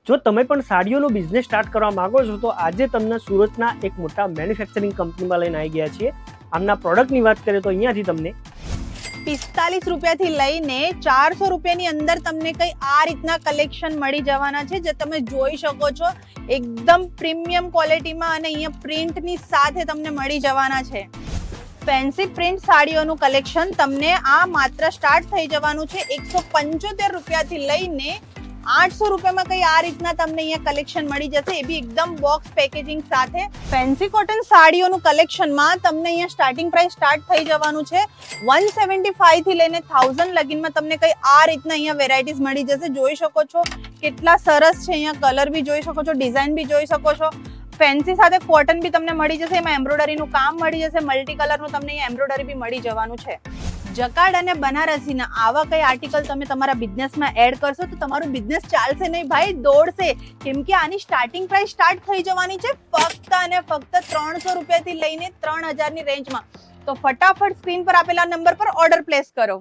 જો તમે પણ સાડીઓનો બિઝનેસ સ્ટાર્ટ કરવા માંગો છો તો આજે તમને સુરતના એક મોટા મેન્યુફેક્ચરિંગ કંપનીમાં લઈને આવી ગયા છીએ. આમના પ્રોડક્ટની વાત કરીએ તો અહીંયાથી તમને 45 રૂપિયાથી લઈને 400 રૂપિયાની અંદર તમને કઈ આ રીતના કલેક્શન મળી જવાના છે, જે તમે જોઈ શકો છો એકદમ પ્રીમિયમ ક્વોલિટીમાં અને અહીંયા પ્રિન્ટની સાથે તમને મળી જવાના છે. ફેન્સી પ્રિન્ટ સાડીઓનું કલેક્શન તમને આ માત્ર સ્ટાર્ટ થઈ જવાનું છે 175 રૂપિયાથી લઈને 800 રૂપિયામાં કઈ આ રીતના તમને અહીંયા કલેક્શન મળી જશે, એ બી એકદમ બોક્સ પેકેજિંગ સાથે. ફેન્સી કોટન સાડીઓનું કલેક્શનમાં તમને અહીંયા સ્ટાર્ટિંગ પ્રાઇસ સ્ટાર્ટ થઈ જવાનું છે 175 થી લઈને 1000 લગીનમાં તમને કઈ આ રીતના અહીંયા વેરાયટીઝ મળી જશે. જોઈ શકો છો કેટલા સરસ છે, અહીંયા કલર બી જોઈ શકો છો, ડિઝાઇન બી જોઈ શકો છો. ફેન્સી સાથે કોટન બી તમને મળી જશે, એમાં એમ્બ્રોઇડરીનું કામ મળી જશે, મલ્ટી કલરનું તમને અહીંયા એમ્બ્રોઇડરી બી મળી જવાનું છે. જકાર્ડ અને બનારસીના આવા કઈ આર્ટિકલ તમે તમારા બિઝનેસમાં એડ કરશો તો તમારું બિઝનેસ ચાલશે નહીં ભાઈ, દોડશે. કેમ કે આની સ્ટાર્ટિંગ પ્રાઇસ સ્ટાર્ટ થઈ જવાની છે ફક્ત અને ફક્ત 300 રૂપિયાથી લઈને 3000 ની રેન્જમાં. તો ફટાફટ સ્ક્રીન પર આપેલા નંબર પર ઓર્ડર પ્લેસ કરો.